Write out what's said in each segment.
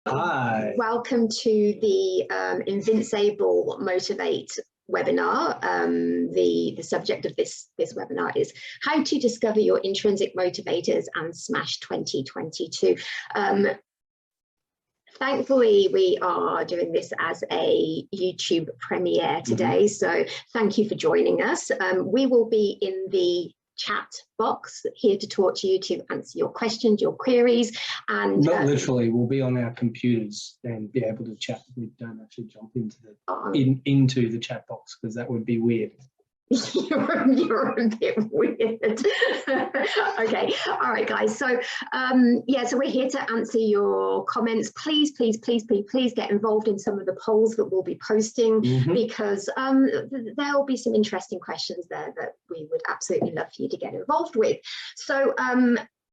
Hi. Welcome to the InvincAble Motivate webinar. The subject of this webinar is how to discover your intrinsic motivators and smash 2022. Thankfully, we are doing this as a YouTube premiere today, so thank you for joining us. We will be in the chat box here to talk to you, to answer your questions, your queries, and not literally, we'll be on our computers and be able to chat. We don't actually jump into the into the chat box because that would be weird. You're a bit weird. Okay, all right, guys. So yeah, so we're here to answer your comments. Please get involved in some of the polls that we'll be posting, because there'll be some interesting questions there that we would absolutely love for you to get involved with. So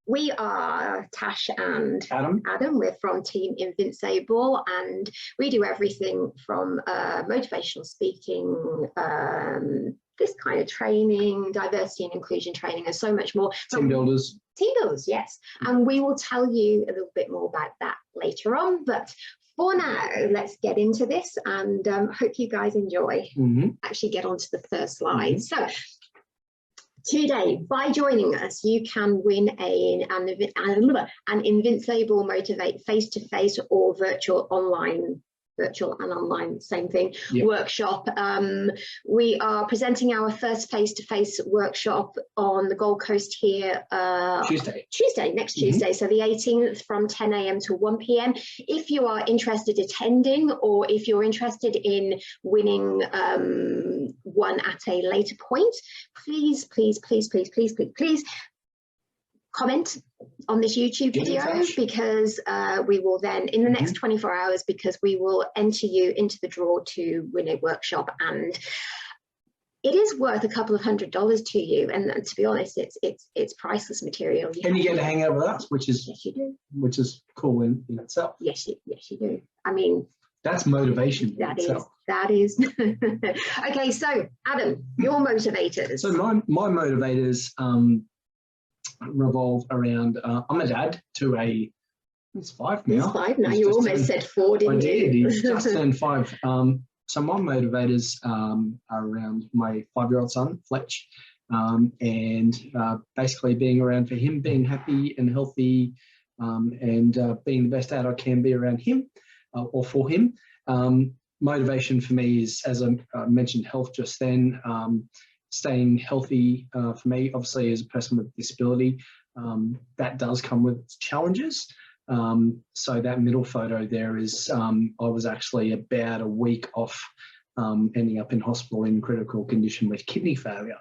we are Tash and Adam. We're from Team InvincAble, and we do everything from motivational speaking, this kind of training, diversity and inclusion training, and so much more. Team builders. Team builders, yes. And we will tell you a little bit more about that later on. But for now, let's get into this, and hope you guys enjoy. Actually get onto the first slide. So today, by joining us, you can win an InvincAble Motivate face-to-face or virtual and online, same thing, workshop. We are presenting our first face-to-face workshop on the Gold Coast here next Tuesday, so the 18th from 10 AM to 1 PM. If you are interested attending, or if you're interested in winning one at a later point, please comment on this YouTube video, because we will then, in the next 24 hours, because we will enter you into the draw to win a workshop, and it is worth a couple of $100 to you. And to be honest, it's priceless material. And you get to hang out with us, which is which is cool in itself. Yes, you do. I mean, that's motivation. That is. Okay, so Adam, your motivators. So my motivators revolve around, I'm a dad to he's 5 now. He's 5 now. You almost said 4, didn't you? I did. He's just turned 5. So my motivators are around my 5-year-old son, Fletch, and basically being around for him, being happy and healthy, and being the best dad I can be around him or for him. Motivation for me is, as I mentioned, health just then. Staying healthy for me, obviously, as a person with disability, that does come with its challenges. So that middle photo there is, I was actually about a week off ending up in hospital in critical condition with kidney failure.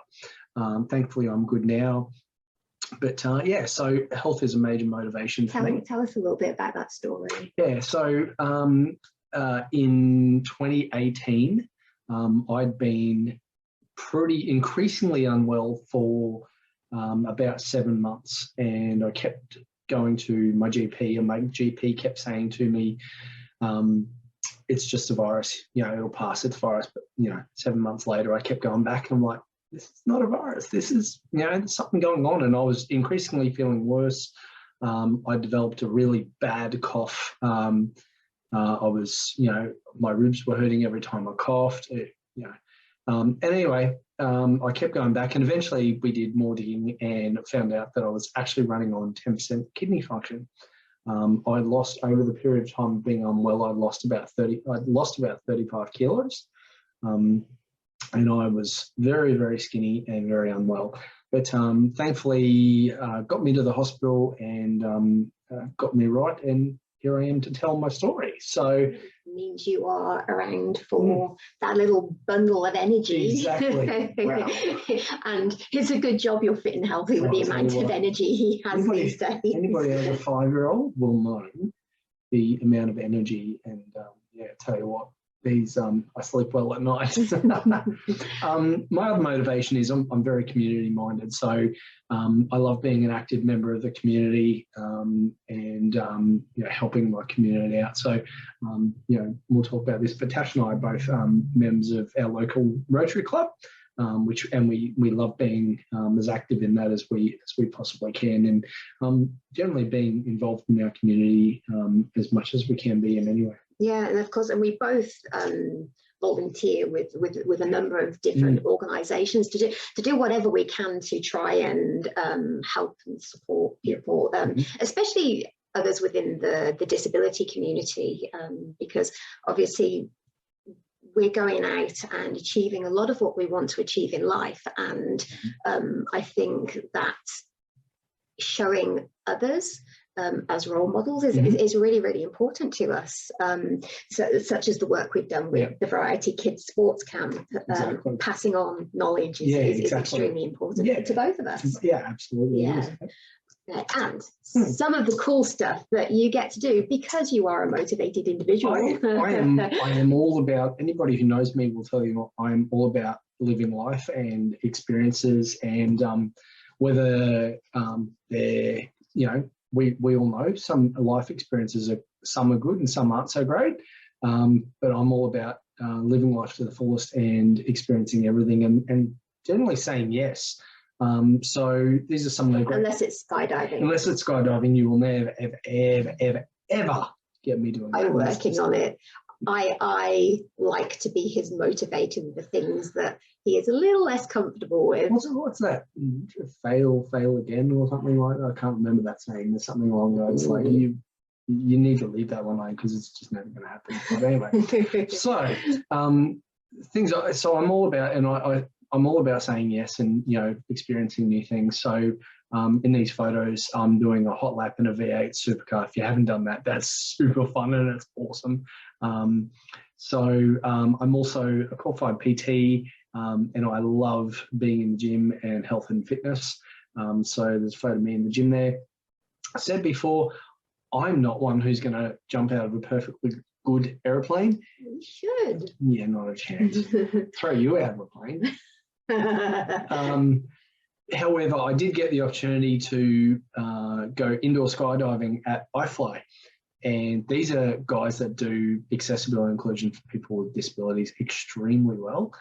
Thankfully, I'm good now. But yeah, so health is a major motivation for me. Tell us a little bit about that story. Yeah, so in 2018, I'd been pretty increasingly unwell for about 7 months, and I kept going to my GP, and my GP kept saying to me, it's just a virus, it'll pass, it's a virus. But 7 months later I kept going back, and I'm like, this is not a virus, this is there's something going on. And I was increasingly feeling worse. I developed a really bad cough. I was my ribs were hurting every time I coughed. Anyway, I kept going back, and eventually we did more digging and found out that I was actually running on 10% kidney function. I lost, over the period of time of being unwell, I'd lost about 35 kilos. And I was very, very skinny and very unwell. But thankfully, got me to the hospital and got me right, and here I am to tell my story. So means you are around for that little bundle of energy. Exactly. Wow. And it's a good job you're fit and healthy with the amount of energy he has these days. Anybody over a 5-year-old will know the amount of energy, and yeah, tell you what, these I sleep well at night. My other motivation is I'm very community minded, so I love being an active member of the community, and helping my community out. So we'll talk about this, but Tash and I are both members of our local Rotary Club, we love being as active in that as we possibly can, and generally being involved in our community as much as we can be in any way. Yeah, and of course, and we both volunteer with a number of different organisations to do whatever we can to try and help and support people, especially others within the disability community, because obviously we're going out and achieving a lot of what we want to achieve in life, and I think that showing others as role models is really, really important to us, such as the work we've done with the Variety Kids Sports Camp. Passing on knowledge is extremely important to both of us. Yeah, absolutely. Yeah. And some of the cool stuff that you get to do because you are a motivated individual. I am all about, anybody who knows me will tell you, I'm all about living life and experiences, and whether they're, we all know some life experiences some are good and some aren't so great, but I'm all about living life to the fullest and experiencing everything, and generally saying yes. So these are some of the great... Unless it's skydiving. Unless it's skydiving, you will never, ever get me doing that. I'm working on it. I like to be his motivator with the things that he is a little less comfortable with. What's that? Fail again or something like that? I can't remember that saying. There's something along those lines. Like you need to leave that one alone because it's just never going to happen. But anyway, so So I'm all about, and I'm all about saying yes and, experiencing new things. So in these photos, I'm doing a hot lap in a V8 supercar. If you haven't done that, that's super fun and it's awesome. So I'm also a qualified PT, and I love being in the gym and health and fitness. So there's a photo of me in the gym there. I said before, I'm not one who's going to jump out of a perfectly good aeroplane. You should. Yeah, not a chance. Throw you out of a plane. However, I did get the opportunity to go indoor skydiving at iFly, and these are guys that do accessibility and inclusion for people with disabilities extremely well.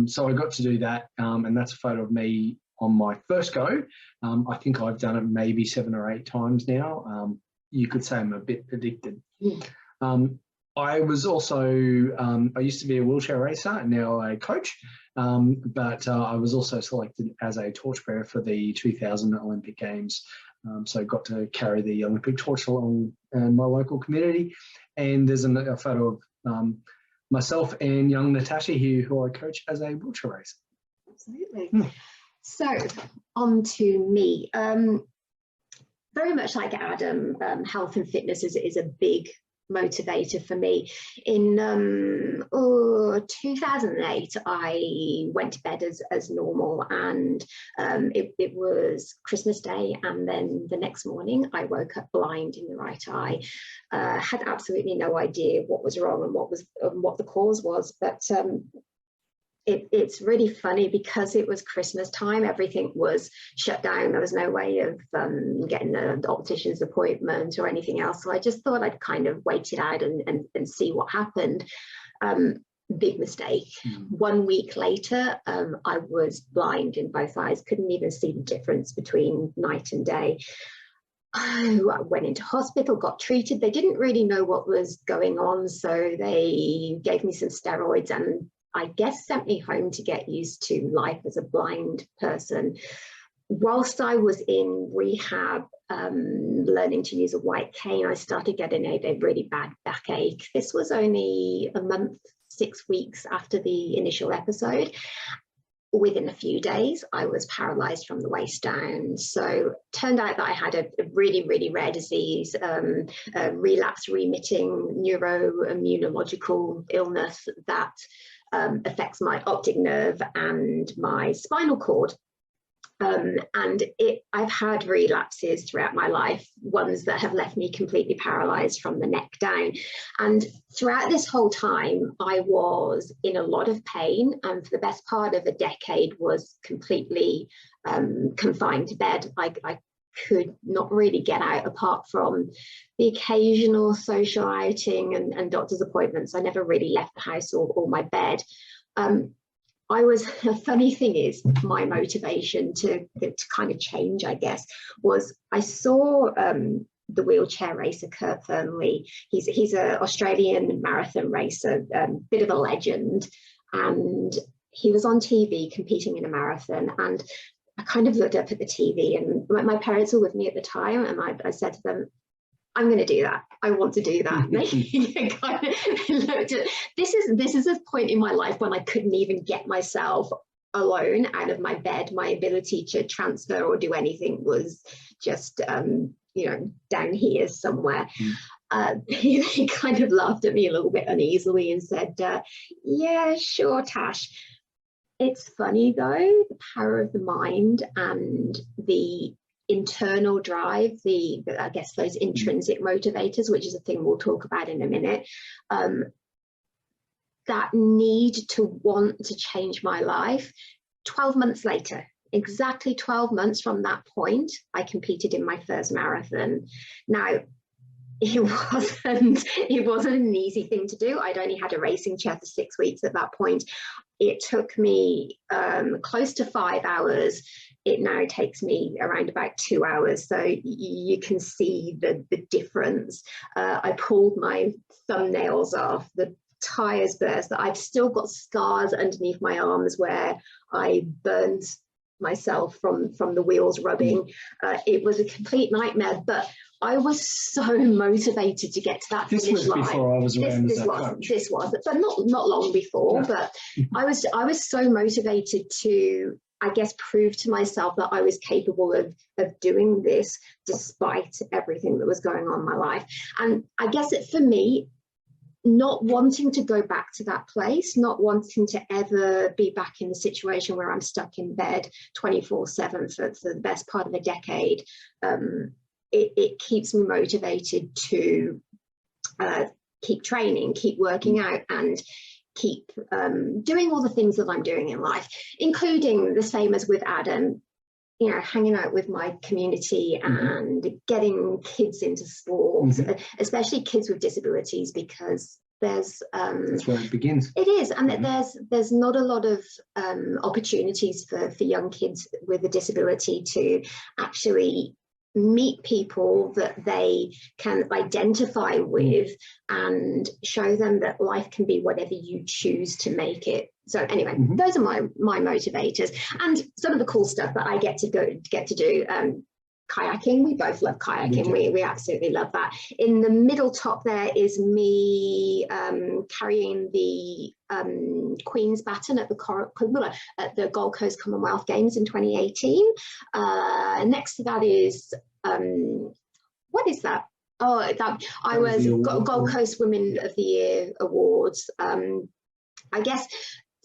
So I got to do that, and that's a photo of me on my first go. I think I've done it maybe 7 or 8 times now. You could say I'm a bit addicted. I was also, I used to be a wheelchair racer and now a coach, but I was also selected as a torchbearer for the 2000 Olympic Games. So I got to carry the Olympic torch along in my local community. And there's a photo of myself and young Natasha here, who I coach as a wheelchair racer. Absolutely. So on to me. Very much like Adam, health and fitness is a big motivator for me. In 2008, I went to bed as normal, and it was Christmas Day, and then the next morning I woke up blind in the right eye. Had absolutely no idea what was wrong and what the cause was, but it's really funny because it was Christmas time. Everything was shut down. There was no way of getting an optician's appointment or anything else. So I just thought I'd kind of wait it out and see what happened. Big mistake. 1 week later, I was blind in both eyes. Couldn't even see the difference between night and day. I went into hospital, got treated. They didn't really know what was going on, so they gave me some steroids and I guess sent me home to get used to life as a blind person. Whilst I was in rehab, learning to use a white cane, I started getting a really bad backache. This was only a month, 6 weeks after the initial episode. Within a few days, I was paralyzed from the waist down. So turned out that I had a really, really rare disease, a relapse remitting neuroimmunological illness that affects my optic nerve and my spinal cord. I've had relapses throughout my life, ones that have left me completely paralyzed from the neck down. And throughout this whole time, I was in a lot of pain, and for the best part of a decade was completely confined to bed. I could not really get out apart from the occasional social outing and doctor's appointments. I never really left the house or my bed. the funny thing is, my motivation to kind of change, I guess, was I saw the wheelchair racer Kurt Fernley. He's an Australian marathon racer, bit of a legend, and he was on TV competing in a marathon. And I kind of looked up at the TV, and my parents were with me at the time, and I said to them, I'm going to do that. I want to do that. Kind of looked at, this is a point in my life when I couldn't even get myself alone out of my bed. My ability to transfer or do anything was just, down here somewhere. He kind of laughed at me a little bit uneasily and said, yeah, sure, Tash. It's funny though, the power of the mind and the internal drive, I guess those intrinsic motivators, which is a thing we'll talk about in a minute, that need to want to change my life. 12 months later, exactly 12 months from that point, I competed in my first marathon. Now, it wasn't an easy thing to do. I'd only had a racing chair for 6 weeks at that point. It took me close to 5 hours. It now takes me around about 2 hours. So you can see the difference. I pulled my thumbnails off, the tires burst. I've still got scars underneath my arms where I burned myself from the wheels rubbing. It was a complete nightmare, but I was so motivated to get to that finish line. Before I was around this was, but not long before. No. But I was so motivated to, I guess, prove to myself that I was capable of doing this despite everything that was going on in my life. And I guess for me, not wanting to go back to that place, not wanting to ever be back in the situation where I'm stuck in bed 24/7 for the best part of a decade, it keeps me motivated to keep training, keep working out, and keep doing all the things that I'm doing in life, including the same as with Adam, hanging out with my community and getting kids into sport, especially kids with disabilities, because that's where it begins. It is, and there's not a lot of opportunities for young kids with a disability to actually meet people that they can identify with and show them that life can be whatever you choose to make it. So anyway, those are my motivators, and some of the cool stuff that I get to do. Kayaking, we both love kayaking. We absolutely love that. In the middle top there is me carrying the Queen's baton at the Gold Coast Commonwealth Games in 2018. Next to that is what is that? Oh, I was Gold Coast Women of the Year Awards. I guess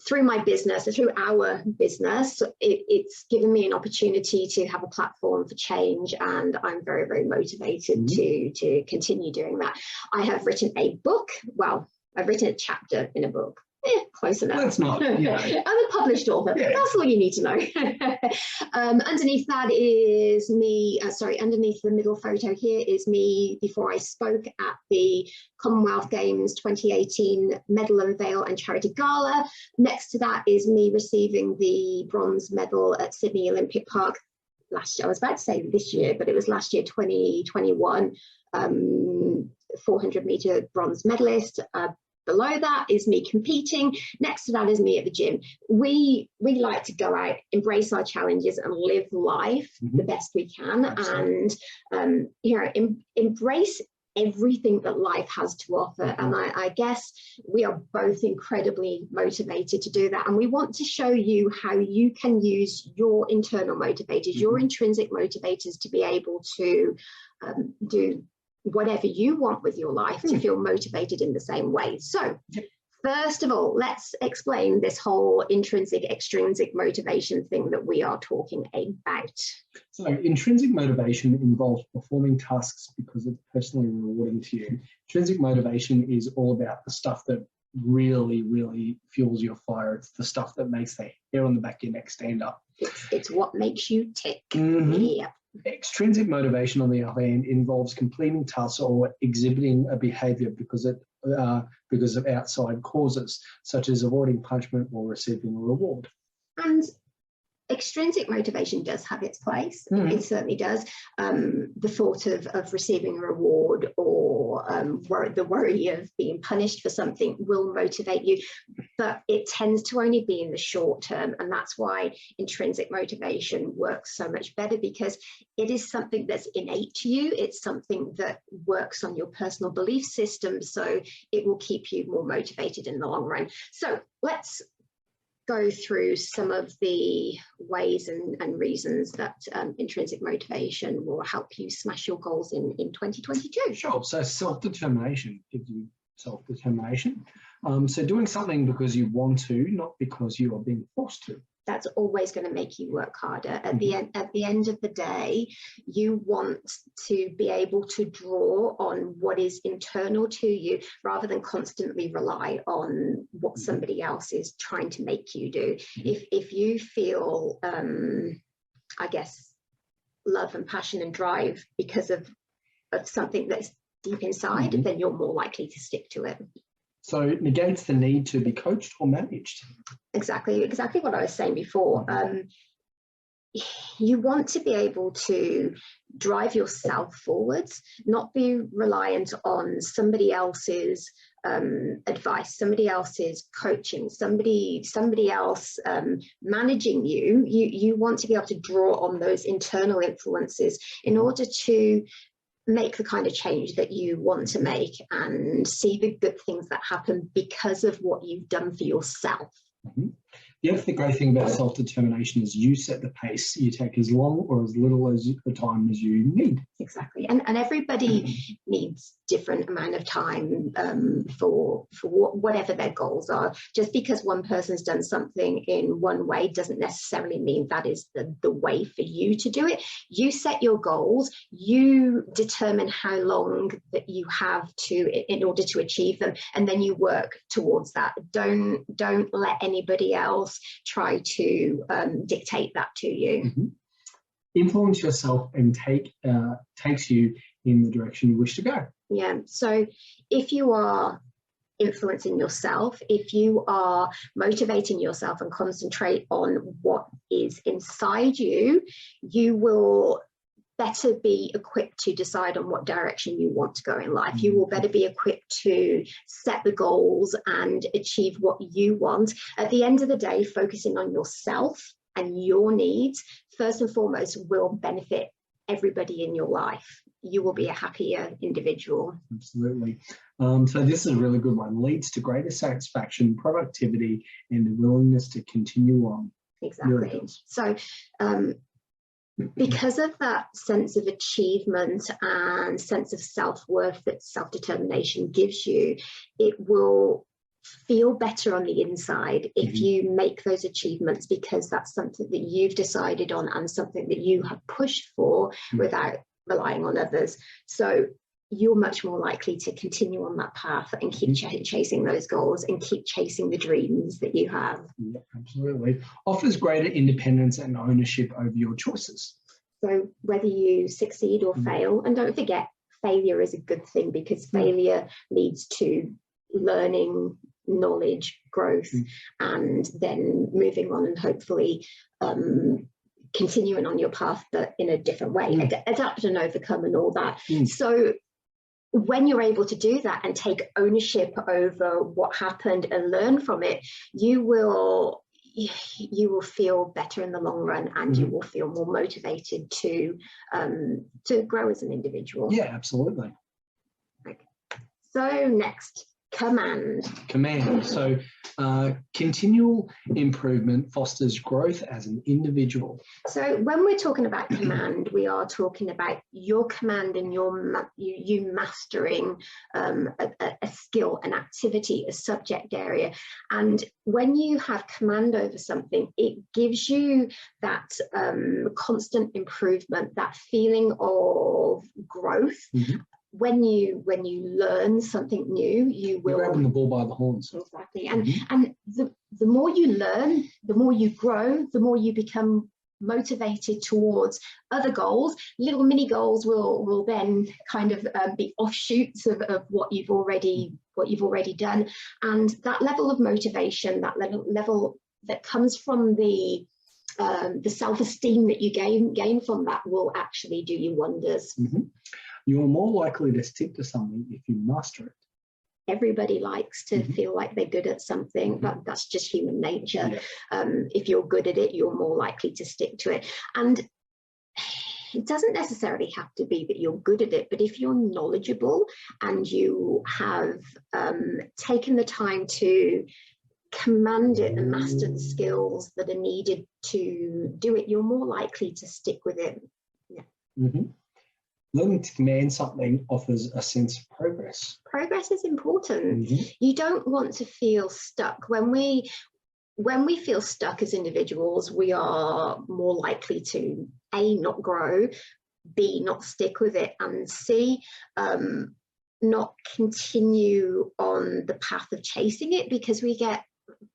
through my business, or through our business, it's given me an opportunity to have a platform for change, and I'm very, very motivated to continue doing that. I have written a book. Well, I've written a chapter in a book. Close enough. That's not. Yeah. I'm a published author. Yeah. That's all you need to know. Underneath that is me. Underneath the middle photo here is me before I spoke at the Commonwealth Games 2018 Medal Unveil and Charity Gala. Next to that is me receiving the bronze medal at Sydney Olympic Park last year. I was about to say this year, but it was last year, 2021. 400-meter bronze medalist. Below that is me competing. Next to that is me at the gym. We like to go out, embrace our challenges, and live life the best we can. Absolutely. And embrace everything that life has to offer. And I guess we are both incredibly motivated to do that. And we want to show you how you can use your internal motivators, your intrinsic motivators, to be able to do whatever you want with your life, to feel motivated in the same way. So first of all, let's explain this whole intrinsic, extrinsic motivation thing that we are talking about. So intrinsic motivation involves performing tasks because it's personally rewarding to you. Intrinsic motivation is all about the stuff that really, really fuels your fire. It's the stuff that makes the hair on the back of your neck stand up. It's what makes you tick. Yeah. Extrinsic motivation, on the other hand, involves completing tasks or exhibiting a behavior because it because of outside causes, such as avoiding punishment or receiving a reward. And extrinsic motivation does have its place. It certainly does. The thought of receiving a reward or the worry of being punished for something will motivate you, but it tends to only be in the short term. And that's why intrinsic motivation works so much better, because it is something that's innate to you. It's something that works on your personal belief system. So it will keep you more motivated in the long run. So let's go through some of the ways and reasons that intrinsic motivation will help you smash your goals in 2022. Sure. So self-determination gives you self-determination. So doing something because you want to, not because you are being forced to. That's always going to make you work harder. At the end of the day, you want to be able to draw on what is internal to you rather than constantly rely on what somebody else is trying to make you do. If you feel, I guess, love and passion and drive because of something that's deep inside, then you're more likely to stick to it. So it negates the need to be coached or managed. Exactly what I was saying before. You want to be able to drive yourself forwards, not be reliant on somebody else's advice, somebody else's coaching, somebody else managing you. You want to be able to draw on those internal influences in order to make the kind of change that you want to make and see the good things that happen because of what you've done for yourself. The other great thing about self-determination is you set the pace. You take as long or as little as the time as you need. Exactly. And everybody needs different amount of time for whatever their goals are. Just because one person's done something in one way doesn't necessarily mean that is the way for you to do it. You set your goals, you determine how long that you have in order to achieve them, and then you work towards that. Don't let anybody else try to dictate that to you. Influence yourself and takes you in the direction you wish to go. Yeah. So if you are influencing yourself, if you are motivating yourself and concentrate on what is inside you, you will better be equipped to decide on what direction you want to go in life. You will better be equipped to set the goals and achieve what you want. At the end of the day, focusing on yourself and your needs, first and foremost, will benefit everybody in your life. You will be a happier individual. Absolutely. So this is a really good one. Leads to greater satisfaction, productivity, and the willingness to continue on. Exactly. So because of that sense of achievement and sense of self-worth that self-determination gives you, it will feel better on the inside if you make those achievements, because that's something that you've decided on and something that you have pushed for without relying on others. So you're much more likely to continue on that path and keep chasing those goals and keep chasing the dreams that you have. Yeah, absolutely. Offers greater independence and ownership over your choices. So whether you succeed or fail, and don't forget, failure is a good thing, because failure leads to learning, knowledge, growth, and then moving on and hopefully continuing on your path, but in a different way, adapt and overcome and all that. So when you're able to do that and take ownership over what happened and learn from it, you will feel better in the long run, and you will feel more motivated to grow as an individual. Yeah, absolutely. Okay. So next, command. So continual improvement fosters growth as an individual. So when we're talking about command, we are talking about your command and you mastering a skill, an activity, a subject area. And when you have command over something, it gives you that constant improvement, that feeling of growth. When you learn something new, you will. You're grabbing the bull by the horns. Exactly. And the more you learn, the more you grow, the more you become motivated towards other goals. Little mini goals will then kind of be offshoots of what you've already done, and that level of motivation, that level that comes from the self-esteem that you gain from that will actually do you wonders. You are more likely to stick to something if you master it. Everybody likes to feel like they're good at something, but that's just human nature. If you're good at it, you're more likely to stick to it. And it doesn't necessarily have to be that you're good at it, but if you're knowledgeable and you have taken the time to command it and master the skills that are needed to do it, you're more likely to stick with it. Learning to command something offers a sense of progress. Progress is important. You don't want to feel stuck. When we feel stuck as individuals, we are more likely to A, not grow, B, not stick with it, and C, not continue on the path of chasing it, because we get,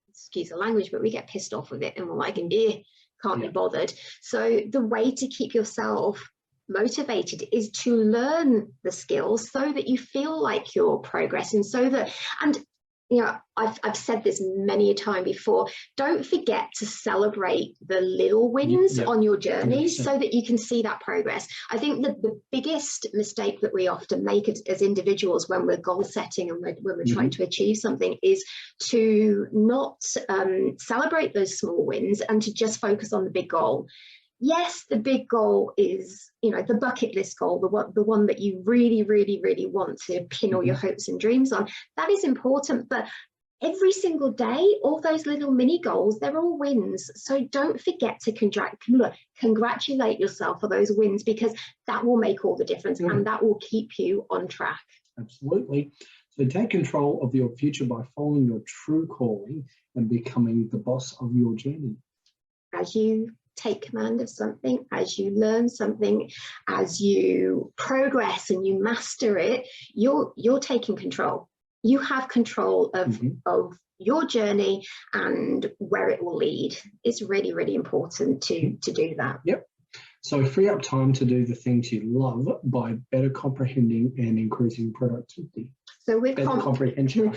excuse the language, but we get pissed off with it and we're like, can't be bothered. So the way to keep yourself motivated is to learn the skills so that you feel like you're progressing, so that, and you know, I've said this many a time before, don't forget to celebrate the little wins on your journey, 100%. So that you can see that progress. I think that the biggest mistake that we often make as individuals when we're goal setting and when we're trying to achieve something is to not celebrate those small wins and to just focus on the big goal. Yes, the big goal is, you know, the bucket list goal, the one that you really, really, really want to pin all your hopes and dreams on. That is important, but every single day, all those little mini goals, they're all wins. So don't forget to congratulate yourself for those wins, because that will make all the difference and that will keep you on track. Absolutely. So take control of your future by following your true calling and becoming the boss of your journey. As you take command of something, as you learn something, as you progress and you master it, you're taking control. You have control of your journey and where it will lead. It's really, really important to do that. So free up time to do the things you love by better comprehending and increasing productivity. So with comprehension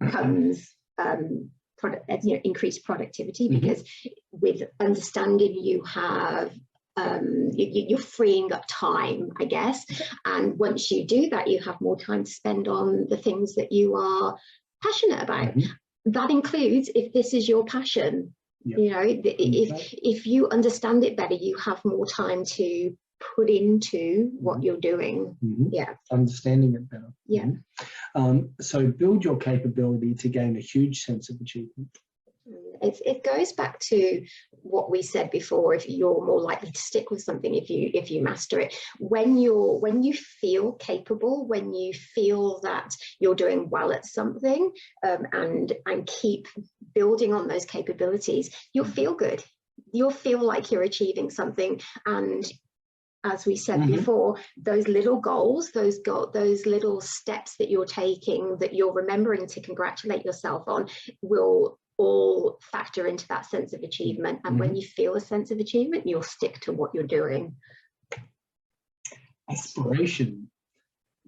comes increased productivity, because with understanding you have you're freeing up time, I guess, and once you do that, you have more time to spend on the things that you are passionate about. That includes, if this is your passion, you know, if you understand it better, you have more time to put into what you're doing. Understanding it better. So build your capability to gain a huge sense of achievement. It goes back to what we said before. If you're more likely to stick with something if you master it, when you feel capable, when you feel that you're doing well at something, and keep building on those capabilities, you'll feel good. You'll feel like you're achieving something. And as we said before, those little goals, those little steps that you're taking, that you're remembering to congratulate yourself on, will all factor into that sense of achievement. And when you feel a sense of achievement, you'll stick to what you're doing. Aspiration.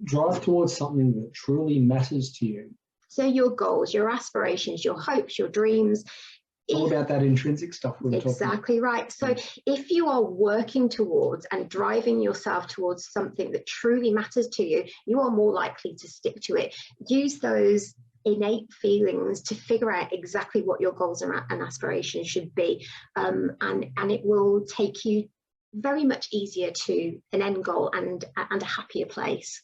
Drive towards something that truly matters to you. So your goals, your aspirations, your hopes, your dreams. It's all about that intrinsic stuff we're talking about. Exactly right. So if you are working towards and driving yourself towards something that truly matters to you, you are more likely to stick to it. Use those innate feelings to figure out exactly what your goals and aspirations should be, and it will take you very much easier to an end goal and a happier place.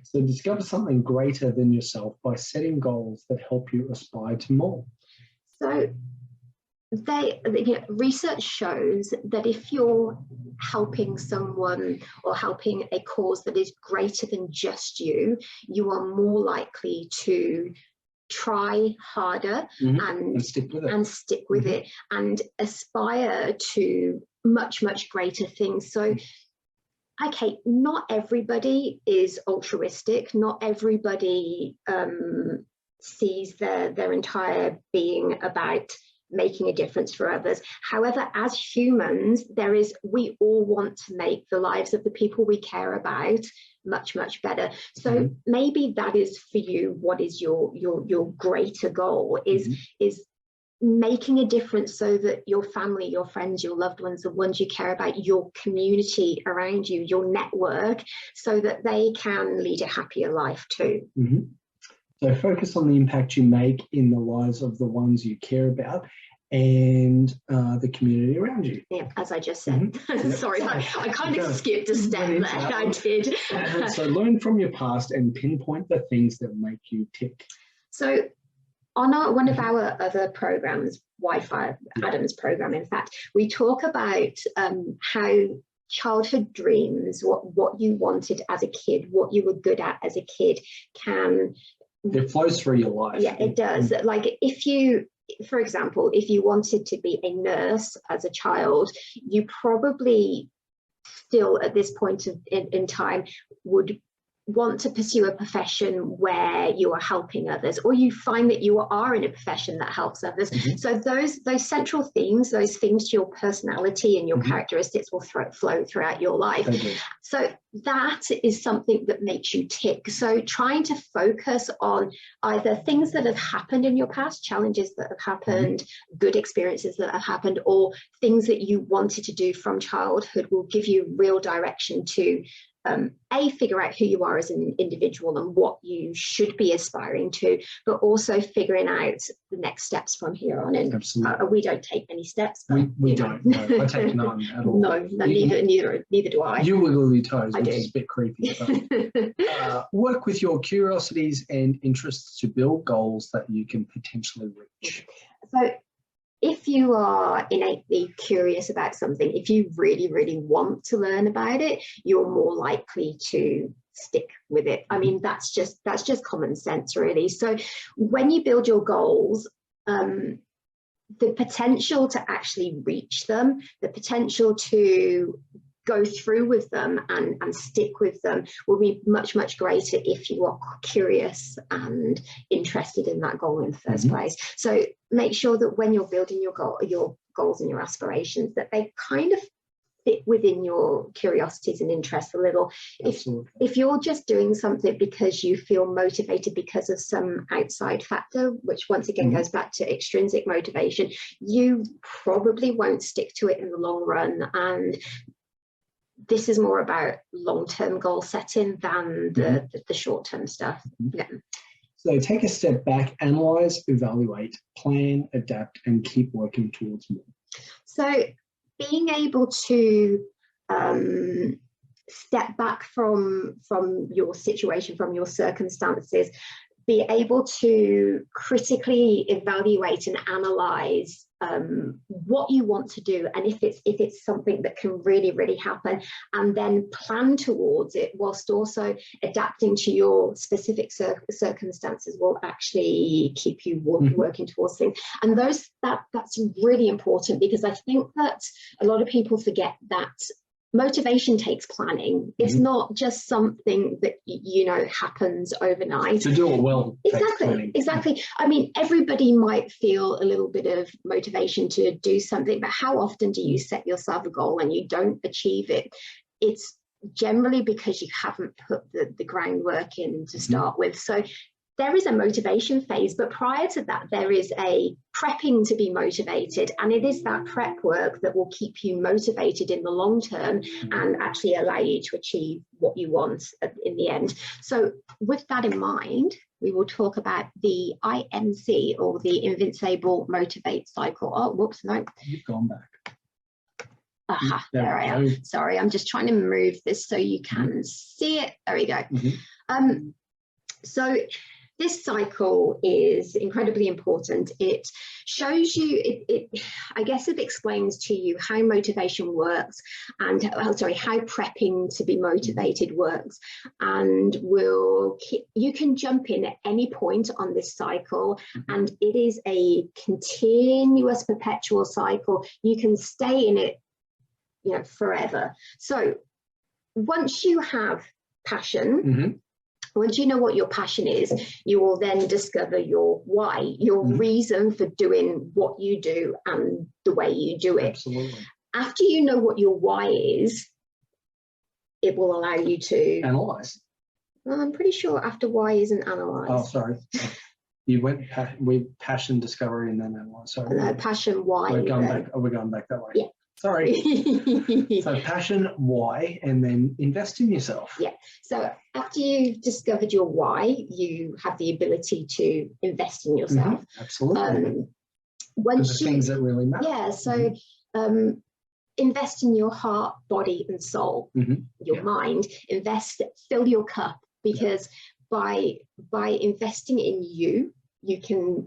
So discover something greater than yourself by setting goals that help you aspire to more. So research shows that if you're helping someone or helping a cause that is greater than just you, you are more likely to try harder and stick with it and aspire to much, much greater things. So okay, not everybody is altruistic, not everybody sees their entire being about making a difference for others. However, as humans, we all want to make the lives of the people we care about much, much better. So maybe that is for you, what is your greater goal is making a difference so that your family, your friends, your loved ones, the ones you care about, your community around you, your network, so that they can lead a happier life too. So focus on the impact you make in the lives of the ones you care about and the community around you. Yeah, as I just said. Sorry, I kind of skipped a step there. I did. So learn from your past and pinpoint the things that make you tick. So on one of our other programs, Wi-Fi, Adam's program, in fact, we talk about how childhood dreams, what you wanted as a kid, what you were good at as a kid, it flows through your life. Yeah, it does. Like if you, for example, if you wanted to be a nurse as a child, you probably still at this point in time would want to pursue a profession where you are helping others, or you find that you are in a profession that helps others. So those central themes, those things to your personality and your characteristics will flow throughout your life. So that is something that makes you tick. So trying to focus on either things that have happened in your past, challenges that have happened, good experiences that have happened, or things that you wanted to do from childhood will give you real direction to figure out who you are as an individual and what you should be aspiring to, but also figuring out the next steps from here on in. Absolutely. We don't take any steps. But, we don't. No, I take none at all. No, neither do I. You wiggle your toes, which do. is a bit creepy. But, work with your curiosities and interests to build goals that you can potentially reach. So if you are innately curious about something, if you really, really want to learn about it, you're more likely to stick with it. I mean, that's just common sense, really. So when you build your goals, the potential to actually reach them, the potential to go through with them and stick with them will be much, much greater if you are curious and interested in that goal in the first place. So make sure that when you're building your goals and your aspirations, that they kind of fit within your curiosities and interests a little. If you're just doing something because you feel motivated because of some outside factor, which once again goes back to extrinsic motivation, you probably won't stick to it in the long run. And this is more about long-term goal setting than the short-term stuff. So take a step back, analyze, evaluate, plan, adapt, and keep working towards more. So being able to step back from your situation, from your circumstances, be able to critically evaluate and analyze what you want to do, and if it's something that can really, really happen, and then plan towards it whilst also adapting to your specific circumstances will actually keep you working towards things. And that's really important, because I think that a lot of people forget that motivation takes planning. It's not just something that happens overnight. To do it well, exactly. I mean, everybody might feel a little bit of motivation to do something, but how often do you set yourself a goal and you don't achieve it? It's generally because you haven't put the groundwork in to start with. So there is a motivation phase, but prior to that, there is a prepping to be motivated. And it is that prep work that will keep you motivated in the long term and actually allow you to achieve what you want in the end. So with that in mind, we will talk about the I.M.C, or the InvincAble Motivate cycle. Oh, whoops, no. You've gone back. Aha, there I am. Sorry, I'm just trying to move this so you can see it. There we go. So this cycle is incredibly important. It shows you, I guess it explains to you how motivation works and, how prepping to be motivated works. And you can jump in at any point on this cycle, and it is a continuous, perpetual cycle. You can stay in it, forever. So once you have passion, Once you know what your passion is, you will then discover your why, your reason for doing what you do and the way you do it. Absolutely. After you know what your why is, it will allow you to analyze. Well, I'm pretty sure after why isn't analyze. Oh, sorry. You went with passion, discovery, and then analyze. Sorry. No, passion, why. We're going back. We're going back that way. Yeah. Sorry. So passion, why, and then invest in yourself. Yeah. So after you've discovered your why, you have the ability to invest in yourself. Absolutely. Once the things that really matter. Yeah. So invest in your heart, body, and soul. Your mind. Fill your cup, because by investing in you, you can.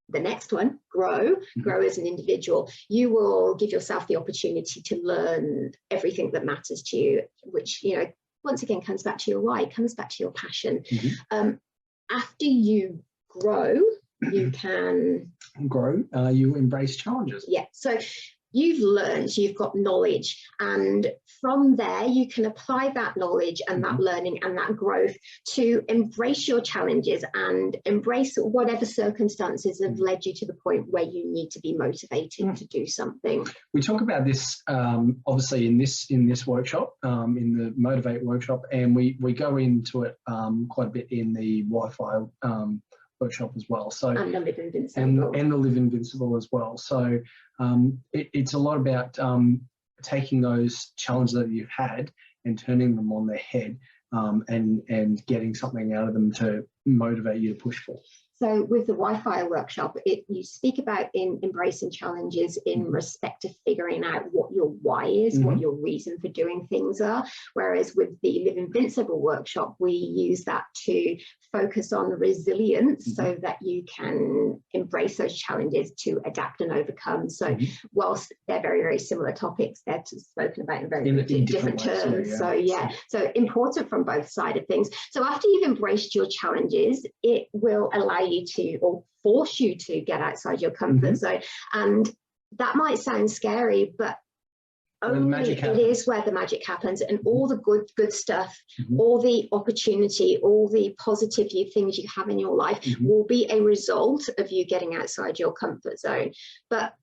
The next one, grow as an individual. You will give yourself the opportunity to learn everything that matters to you, which, you know, once again comes back to your why, comes back to your passion. After you grow, you can grow. You embrace challenges. Yeah. So you've learned, you've got knowledge, and from there you can apply that knowledge and that learning and that growth to embrace your challenges and embrace whatever circumstances have led you to the point where you need to be motivated to do something. We talk about this obviously in this workshop, in the Motivate workshop, and we go into it quite a bit in the Wi-Fi workshop as well. So and the Live Invincible. And the Live Invincible as well. So it's a lot about taking those challenges that you've had and turning them on their head, and getting something out of them to motivate you to push for. So with the Wi-Fi workshop, you speak about embracing challenges in respect to figuring out what your why is, what your reason for doing things are. Whereas with the Live Invincible workshop, we use that to focus on resilience so that you can embrace those challenges to adapt and overcome. So whilst they're very, very similar topics, they're spoken about in very different terms. So important from both sides of things. So after you've embraced your challenges, it will allow you to, or force you to, get outside your comfort zone. And that might sound scary, but only it is where the magic happens, and all the good stuff, all the opportunity, all the positive things you have in your life will be a result of you getting outside your comfort zone. But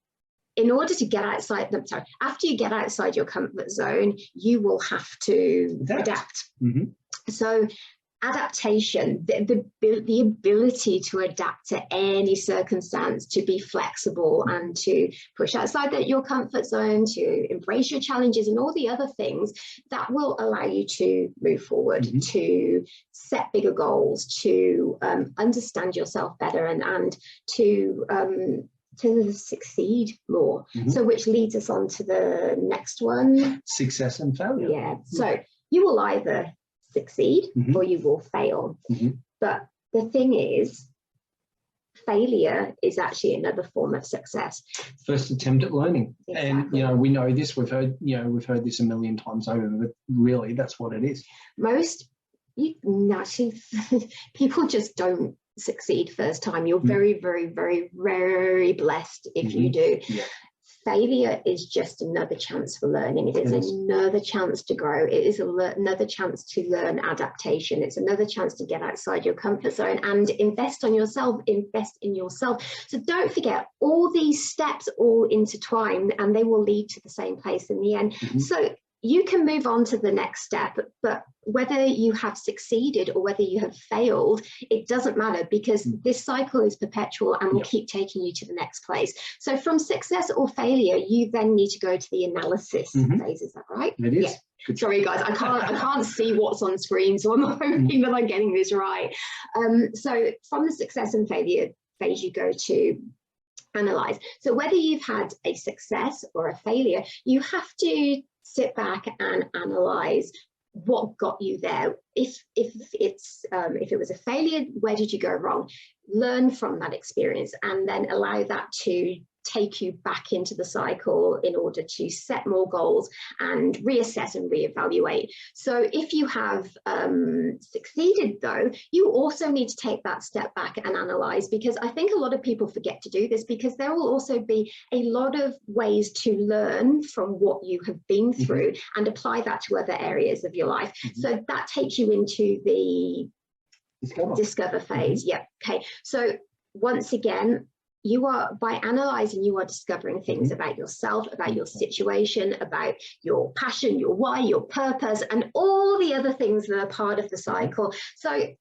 in order to get outside, after you get outside your comfort zone, you will have to adapt. So adaptation, the ability to adapt to any circumstance, to be flexible and to push outside your comfort zone, to embrace your challenges and all the other things that will allow you to move forward, to set bigger goals, to understand yourself better, and to succeed more. So which leads us on to the next one. Success and failure. Yeah. So you will either succeed or you will fail. But the thing is, failure is actually another form of success. First attempt at learning. And you know, we know this, we've heard this a million times over, but really that's what it is. People just don't succeed first time. You're very, very, very, very blessed if you do. Failure is just another chance for learning. It is another chance to grow. It is another chance to learn adaptation. It's another chance to get outside your comfort zone and invest in yourself. So don't forget, all these steps all intertwine, and they will lead to the same place in the end. So you can move on to the next step, but whether you have succeeded or whether you have failed, it doesn't matter, because this cycle is perpetual and will keep taking you to the next place. So from success or failure, you then need to go to the analysis phase. Is that right? It is. Yeah. Sorry guys, I can't see what's on screen, so I'm hoping that I'm getting this right. So from the success and failure phase, you go to analyze. So whether you've had a success or a failure, you have to sit back and analyze what got you there. If it was a failure, where did you go wrong? Learn from that experience and then allow that to take you back into the cycle in order to set more goals and reassess and reevaluate. So if you have succeeded though, you also need to take that step back and analyze, because I think a lot of people forget to do this, because there will also be a lot of ways to learn from what you have been through and apply that to other areas of your life. So that takes you into the discover phase. Yeah. Okay. So once again, you are, by analyzing, you are discovering things about yourself, about your situation, about your passion, your why, your purpose, and all the other things that are part of the cycle. So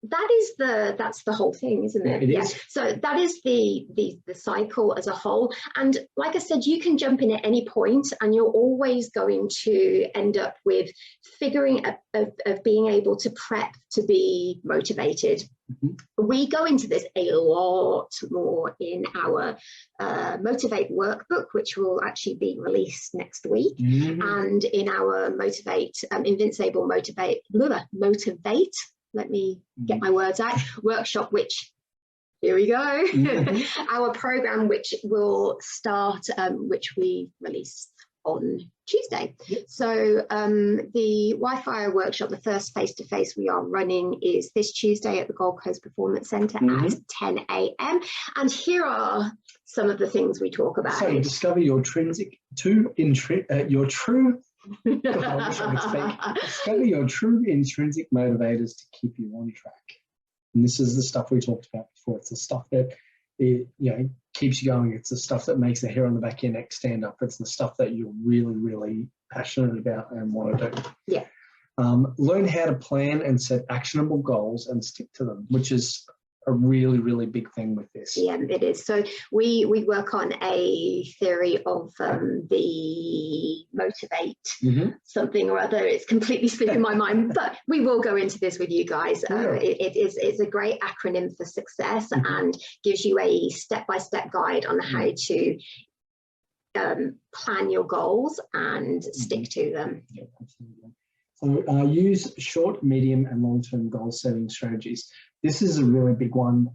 that's the whole thing, isn't it? It is. So that is the cycle as a whole. And like I said, you can jump in at any point, and you're always going to end up with figuring of being able to prep to be motivated. We go into this a lot more in our Motivate workbook, which will actually be released next week, and in our InvincAble Motivate. Let me get my words out. Workshop, which, here we go. Our program, which will start, which we release on Tuesday. So the Wi-Fi workshop, the first face-to-face we are running, is this Tuesday at the Gold Coast Performance Centre at 10 a.m. And here are some of the things we talk about. So discover your God, I wish I could speak. Discover your true intrinsic motivators to keep you on track. And this is the stuff we talked about before. It's the stuff that keeps you going. It's the stuff that makes the hair on the back of your neck stand up. It's the stuff that you're really, really passionate about and want to do. Yeah. Learn how to plan and set actionable goals and stick to them, which is a really, really big thing with this. Yeah, it is. So we work on a theory of the motivate something or other. It's completely slipping my mind, but we will go into this with you guys. It's a great acronym for success and gives you a step-by-step guide on how to plan your goals and stick to them. Yeah, absolutely. So use short, medium, and long-term goal-setting strategies. This is a really big one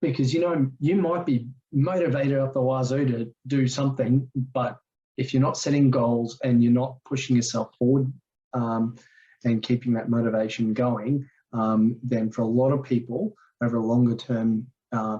because, you might be motivated up the wazoo to do something, but if you're not setting goals and you're not pushing yourself forward and keeping that motivation going, then for a lot of people over a longer term,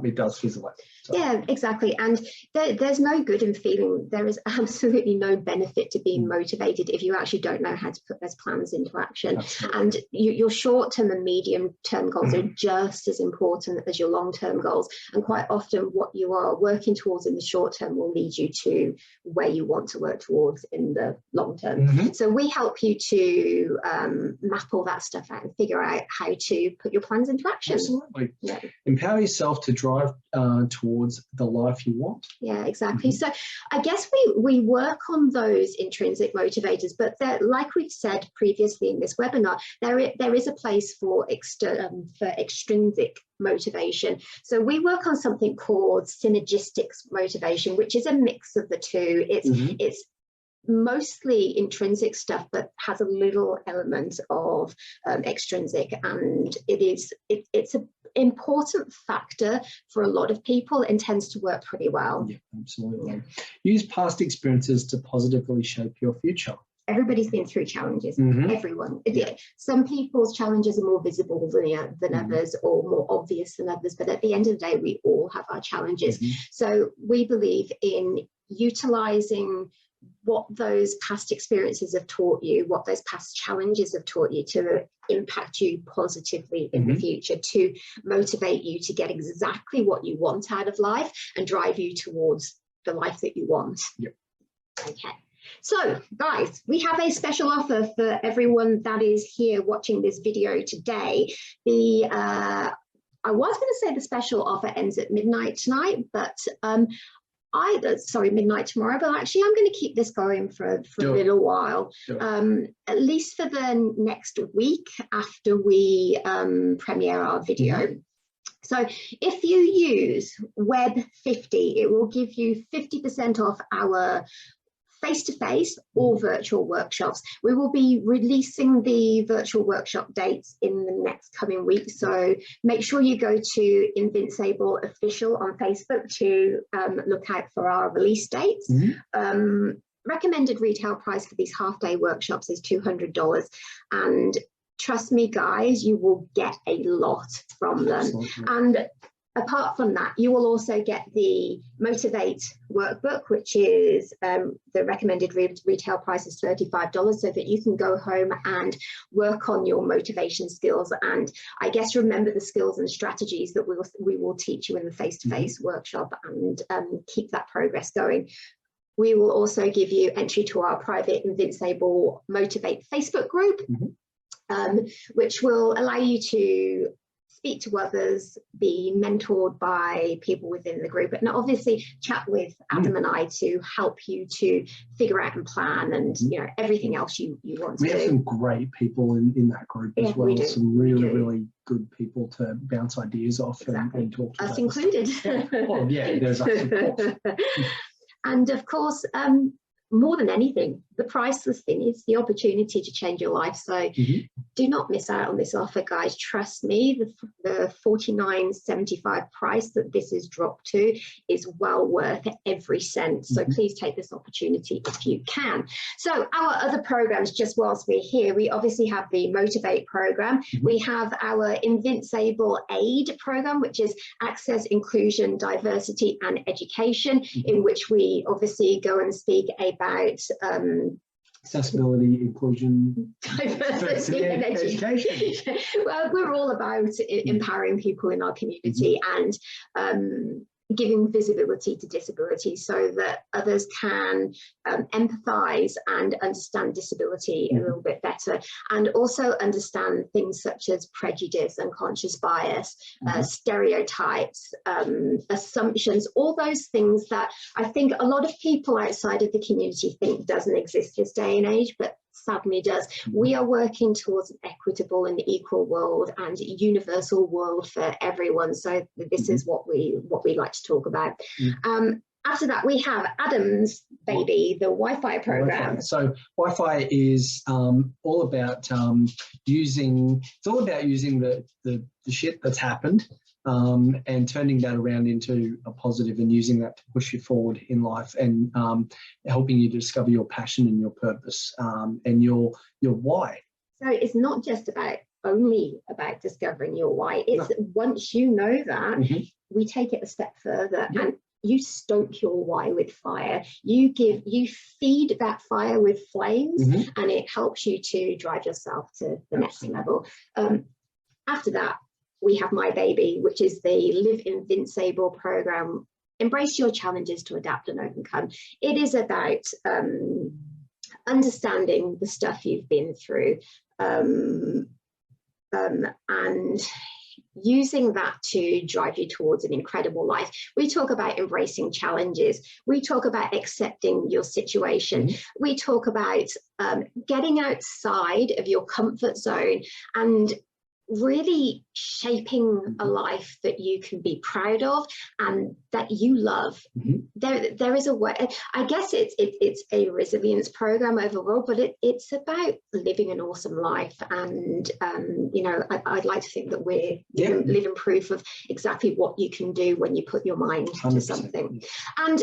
it does fizzle out. So. Yeah, exactly. And there's no good in feeling, there is absolutely no benefit to being motivated if you actually don't know how to put those plans into action. Absolutely. And your short-term and medium-term goals are just as important as your long-term goals. And quite often what you are working towards in the short term will lead you to where you want to work towards in the long term. So we help you to map all that stuff out and figure out how to put your plans into action. Absolutely. Yeah. Empower yourself to drive towards the life you want. Yeah, exactly. So I guess we work on those intrinsic motivators, but like we've said previously in this webinar, there is a place for extrinsic motivation. So we work on something called synergistic motivation, which is a mix of the two. It's mostly intrinsic stuff, but has a little element of extrinsic, and it's an important factor for a lot of people and tends to work pretty well. Yeah, absolutely. Yeah. Use past experiences to positively shape your future. Everybody's been through challenges. Everyone. Yeah. Some people's challenges are more visible than others, or more obvious than others, but at the end of the day, we all have our challenges. So we believe in utilizing what those past experiences have taught you, what those past challenges have taught you, to impact you positively in the future, to motivate you to get exactly what you want out of life and drive you towards the life that you want. Yep. Okay. So guys, we have a special offer for everyone that is here watching this video today. I was going to say the special offer ends at midnight tonight, but midnight tomorrow, but actually I'm going to keep this going for a little while, at least for the next week after we premiere our video. So if you use Web 50, it will give you 50% off our face-to-face or virtual workshops. We will be releasing the virtual workshop dates in the next coming week, so make sure you go to InvincAble Official on Facebook to look out for our release dates. Recommended retail price for these half-day workshops is $200, and trust me guys, you will get a lot from them. Absolutely. And apart from that, you will also get the Motivate workbook, which is the recommended retail price is $35, so that you can go home and work on your motivation skills, and I guess remember the skills and strategies that we will teach you in the face-to-face workshop, and keep that progress going. We will also give you entry to our private InvincAble Motivate Facebook group, which will allow you to speak to others, be mentored by people within the group, and obviously chat with Adam and I to help you to figure out and plan, and you know, everything else you want to do. We have some great people in that group as well. Some really good people to bounce ideas off and talk to. Us included. Oh yeah, there's us, of course. And of course, more than anything, the priceless thing is the opportunity to change your life. So do not miss out on this offer, guys. Trust me, the $49.75 price that this is dropped to is well worth every cent. So please take this opportunity if you can. So our other programs, just whilst we're here, we obviously have the Motivate program. We have our InvincAble Aid program, which is Access, Inclusion, Diversity and Education, in which we obviously go and speak about accessibility, inclusion, diversity and education. Well, we're all about empowering people in our community and giving visibility to disability so that others can empathize and understand disability a little bit better, and also understand things such as prejudice, unconscious bias, stereotypes, assumptions, all those things that I think a lot of people outside of the community think doesn't exist this day and age, but sadly does. We are working towards an equitable and equal world and universal world for everyone. So this is what we like to talk about. After that, we have Adam's baby, the Wi-Fi program. So Wi-Fi is all about using the shit that's happened and turning that around into a positive, and using that to push you forward in life, and helping you discover your passion and your purpose and your why. So it's not just only about discovering your why. It's once you know that, we take it a step further and you stoke your why with fire. You feed that fire with flames, and it helps you to drive yourself to the next level. After that, we have My Baby, which is the Live InvincAble program. Embrace your challenges to adapt and overcome. It is about understanding the stuff you've been through, and using that to drive you towards an incredible life. We talk about embracing challenges. We talk about accepting your situation. We talk about getting outside of your comfort zone and really shaping a life that you can be proud of and that you love. There is a way, I guess it's a resilience program overall, but it's about living an awesome life. And you know, I'd like to think that we're living proof of exactly what you can do when you put your mind to something. And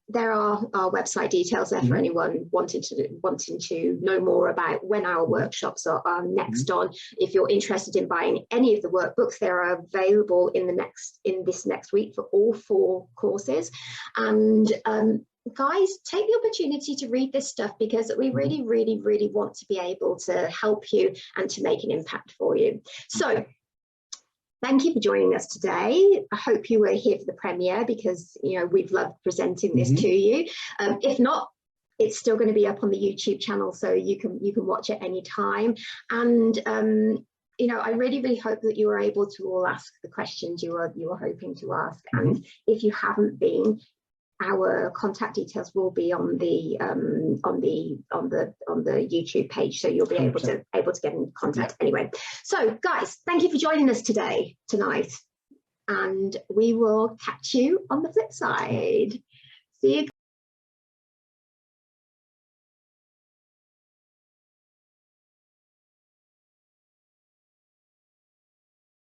there are our website details there for anyone wanting to know more about when our workshops are next on. If you're interested in buying any of the workbooks, they are available in this next week for all 4 courses. And guys, take the opportunity to read this stuff, because we really want to be able to help you and to make an impact for you. So thank you for joining us today. I hope you were here for the premiere, because you know we've loved presenting this to you. If not, it's still going to be up on the YouTube channel, so you can watch it any time. And you know, I really hope that you were able to all ask the questions you were hoping to ask. And if you haven't been, our contact details will be on the YouTube page, so you'll be able to get in contact anyway. So guys, thank you for joining us tonight, and we will catch you on the flip side. See you.